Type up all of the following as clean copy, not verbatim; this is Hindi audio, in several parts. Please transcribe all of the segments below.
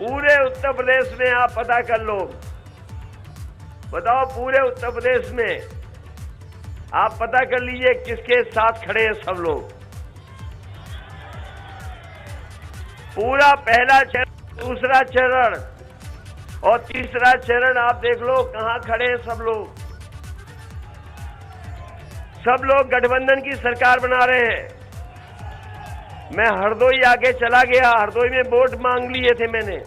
पूरे उत्तर प्रदेश में आप पता कर लो, बताओ पूरे उत्तर प्रदेश में आप पता कर लीजिए किसके साथ खड़े हैं सब लोग। पूरा पहला चरण, दूसरा चरण और तीसरा चरण आप देख लो कहां खड़े हैं सब लोग। सब लोग गठबंधन की सरकार बना रहे हैं। मैं हरदोई आके चला गया, हरदोई में वोट मांग लिए थे मैंने,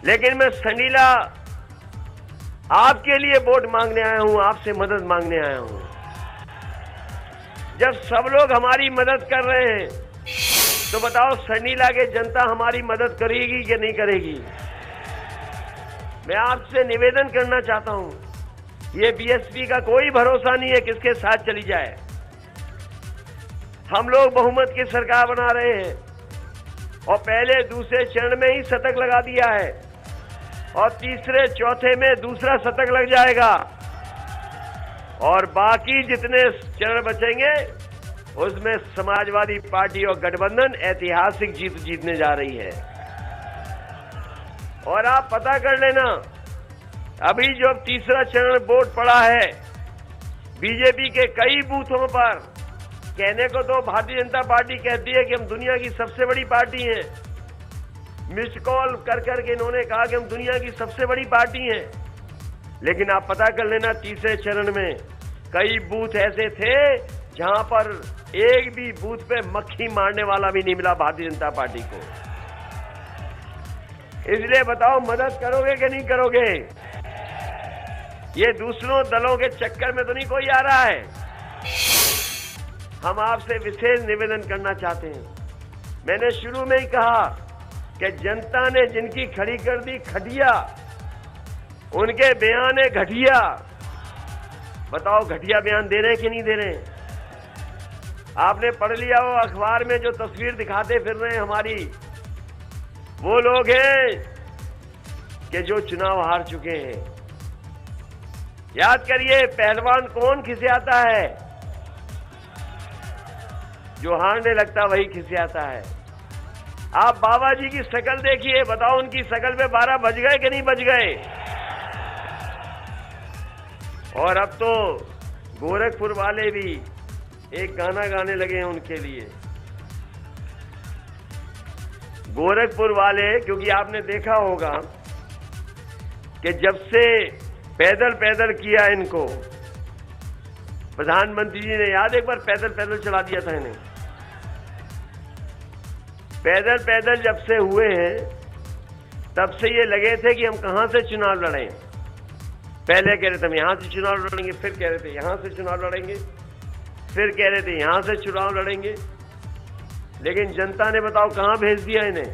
लेकिन मैं संडीला आपके लिए वोट मांगने आया हूं, आपसे मदद मांगने आया हूं। जब सब लोग हमारी मदद कर रहे हैं तो बताओ संडीला के जनता हमारी मदद करेगी कि नहीं करेगी? मैं आपसे निवेदन करना चाहता हूं, ये बीएसपी का कोई भरोसा नहीं है किसके साथ चली जाए। हम लोग बहुमत की सरकार बना रहे हैं और पहले दूसरे चरण में ही शतक लगा दिया है और तीसरे चौथे में दूसरा शतक लग जाएगा और बाकी जितने चरण बचेंगे उसमें समाजवादी पार्टी और गठबंधन ऐतिहासिक जीत जीतने जा रही है। और आप पता कर लेना, अभी जो तीसरा चरण वोट पड़ा है बीजेपी के कई बूथों पर, कहने को तो भारतीय जनता पार्टी कहती है कि हम दुनिया की सबसे बड़ी पार्टी हैं, मिस्ड कॉल कर करके इन्होंने कहा कि हम दुनिया की सबसे बड़ी पार्टी हैं, लेकिन आप पता कर लेना तीसरे चरण में कई बूथ ऐसे थे जहां पर एक भी बूथ पे मक्खी मारने वाला भी नहीं मिला भारतीय जनता पार्टी को। इसलिए बताओ मदद करोगे कि नहीं करोगे? ये दूसरों दलों के चक्कर में तो नहीं कोई आ रहा है। हम आपसे विशेष निवेदन करना चाहते हैं। मैंने शुरू में ही कहा कि जनता ने जिनकी खड़ी कर दी खटिया, उनके बयान है घटिया। बताओ घटिया बयान दे रहे हैं कि नहीं दे रहे हैं? आपने पढ़ लिया हो अखबार में जो तस्वीर दिखाते फिर रहे हैं हमारी, वो लोग हैं कि जो चुनाव हार चुके हैं। याद करिए पहलवान कौन खिसियाता है? जो हारने लगता वही खिसियाता है। आप बाबा जी की शक्ल देखिए, बताओ उनकी शक्ल पे 12 बज गए कि नहीं बज गए? और अब तो गोरखपुर वाले भी एक गाना गाने लगे हैं उनके लिए। गोरखपुर वाले, क्योंकि आपने देखा होगा कि जब से पैदल पैदल किया इनको, प्रधानमंत्री जी ने याद एक बार पैदल पैदल चला दिया था इन्हें। पैदल पैदल जब से हुए हैं तब से ये लगे थे कि हम कहां से चुनाव लड़ें। पहले कह रहे थे हम यहां से चुनाव लड़ेंगे, फिर कह रहे थे यहां से चुनाव लड़ेंगे, फिर कह रहे थे यहां से चुनाव लड़ेंगे। लेकिन जनता ने बताओ कहां भेज दिया इन्हें?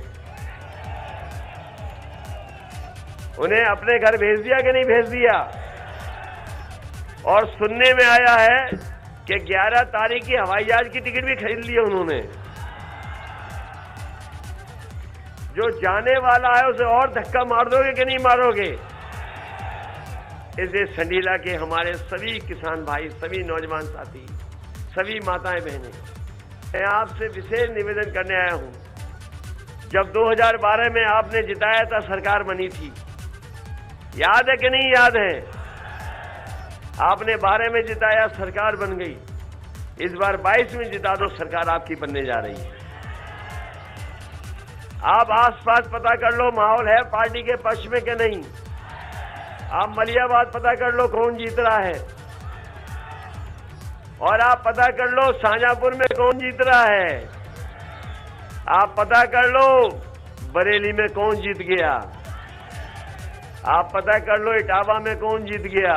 उन्हें अपने घर भेज दिया कि नहीं भेज दिया? और सुनने में आया है कि 11 तारीख की हवाई जहाज की टिकट भी खरीद ली उन्होंने। जो जाने वाला है उसे और धक्का मार दोगे कि नहीं मारोगे? इसलिए संडीला के हमारे सभी किसान भाई, सभी नौजवान साथी, सभी माताएं बहनें, मैं आपसे विशेष निवेदन करने आया हूं। जब 2012 में आपने जिताया था सरकार बनी थी, याद है कि नहीं याद है? आपने 12 में जिताया सरकार बन गई, इस बार 22 में जिता दो सरकार आपकी बनने जा रही है। आप आसपास पता कर लो माहौल है पार्टी के पक्ष में कि नहीं। आप मलियाबाद पता कर लो कौन जीत रहा है, और आप पता कर लो शाहजहांपुर में कौन जीत रहा है। आप पता कर लो बरेली में कौन जीत गया। आप पता कर लो इटावा में कौन जीत गया।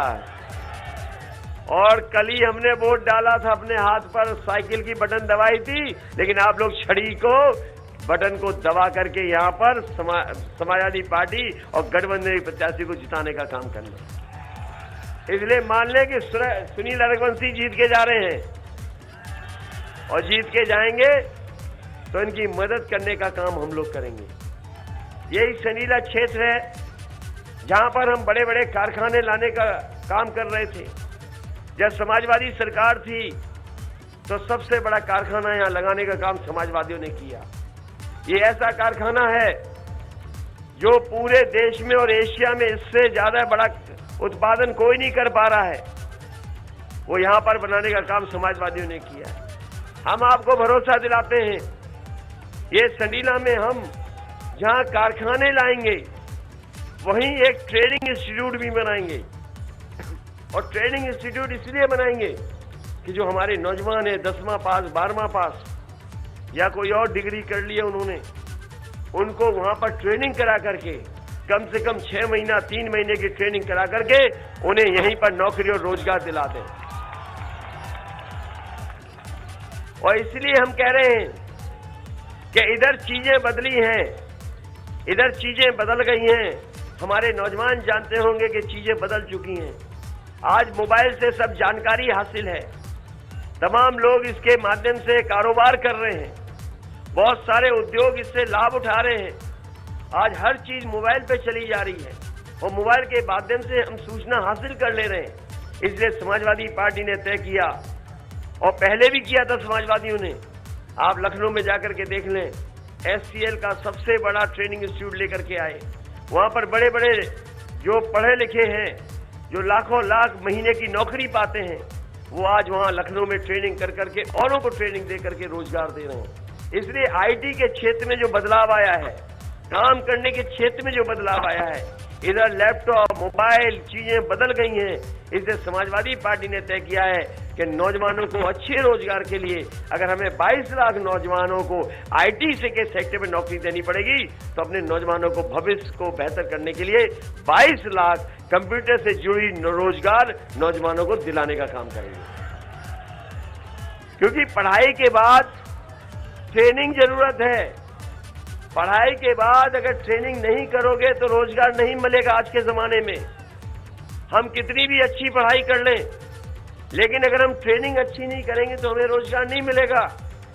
और कल ही हमने वोट डाला था, अपने हाथ पर साइकिल की बटन दबाई थी, लेकिन आप लोग छड़ी को बटन को दबा करके यहां पर समाजवादी पार्टी और गठबंधन के प्रत्याशी को जिताने का काम कर लो। इसलिए मान लें कि सुनील रघुवंशी जीत के जा रहे हैं और जीत के जाएंगे तो इनकी मदद करने का काम हम लोग करेंगे। यही संडीला क्षेत्र है जहां पर हम बड़े बड़े कारखाने लाने का काम कर रहे थे। जब समाजवादी सरकार थी तो सबसे बड़ा कारखाना यहां लगाने का काम समाजवादियों ने किया। ये ऐसा कारखाना है जो पूरे देश में और एशिया में इससे ज्यादा बड़ा उत्पादन कोई नहीं कर पा रहा है, वो यहां पर बनाने का काम समाजवादियों ने किया है। हम आपको भरोसा दिलाते हैं, ये संडीला में हम जहां कारखाने लाएंगे वहीं एक ट्रेनिंग इंस्टीट्यूट भी बनाएंगे। और ट्रेनिंग इंस्टीट्यूट इसलिए बनाएंगे कि जो हमारे नौजवान हैं 10वां पास 12वां पास या कोई और डिग्री कर लिया उन्होंने, उनको वहां पर ट्रेनिंग करा करके कम से कम 6 महीना 3 महीने की ट्रेनिंग करा करके उन्हें यहीं पर नौकरी और रोजगार दिला दें। और इसलिए हम कह रहे हैं कि इधर चीजें बदली हैं, इधर चीजें बदल गई हैं। हमारे नौजवान जानते होंगे कि चीजें बदल चुकी हैं। आज मोबाइल से सब जानकारी हासिल है, तमाम लोग इसके माध्यम से कारोबार कर रहे हैं, बहुत सारे उद्योग इससे लाभ उठा रहे हैं। आज हर चीज मोबाइल पे चली जा रही है और मोबाइल के माध्यम से हम सूचना हासिल कर ले रहे हैं। इसलिए समाजवादी पार्टी ने तय किया, और पहले भी किया था समाजवादियों ने, आप लखनऊ में जाकर के देख लें, SCL का सबसे बड़ा ट्रेनिंग इंस्टीट्यूट लेकर के आए। वहां पर बड़े बड़े जो पढ़े लिखे हैं, जो लाखों लाख महीने की नौकरी पाते हैं, वो आज वहां लखनऊ में ट्रेनिंग कर करके औरों को ट्रेनिंग दे करके रोजगार दे रहे हैं। इसलिए IT के क्षेत्र में जो बदलाव आया है, काम करने के क्षेत्र में जो बदलाव आया है, इधर लैपटॉप मोबाइल चीजें बदल गई हैं। इसलिए समाजवादी पार्टी ने तय किया है कि नौजवानों को अच्छे रोजगार के लिए अगर हमें 22 लाख नौजवानों को IT से के सेक्टर में नौकरी देनी पड़ेगी, तो अपने नौजवानों को भविष्य को बेहतर करने के लिए 22 लाख कंप्यूटर से जुड़ी रोजगार नौजवानों को दिलाने का काम करेंगे। क्योंकि पढ़ाई के बाद ट्रेनिंग जरूरत है। पढ़ाई के बाद अगर ट्रेनिंग नहीं करोगे तो रोजगार नहीं मिलेगा। आज के जमाने में हम कितनी भी अच्छी पढ़ाई कर लें, लेकिन अगर हम ट्रेनिंग अच्छी नहीं करेंगे तो हमें रोजगार नहीं मिलेगा।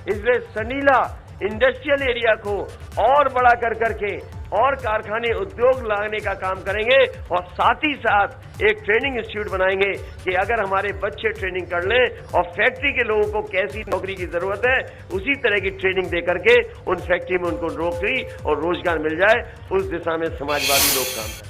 इसलिए संडीला इंडस्ट्रियल एरिया को और बड़ा कर करके और कारखाने उद्योग लाने का काम करेंगे, और साथ ही साथ एक ट्रेनिंग इंस्टीट्यूट बनाएंगे कि अगर हमारे बच्चे ट्रेनिंग कर लें और फैक्ट्री के लोगों को कैसी नौकरी की जरूरत है उसी तरह की ट्रेनिंग दे करके उन फैक्ट्री में उनको नौकरी और रोजगार मिल जाए, उस दिशा में समाजवादी लोग काम करें।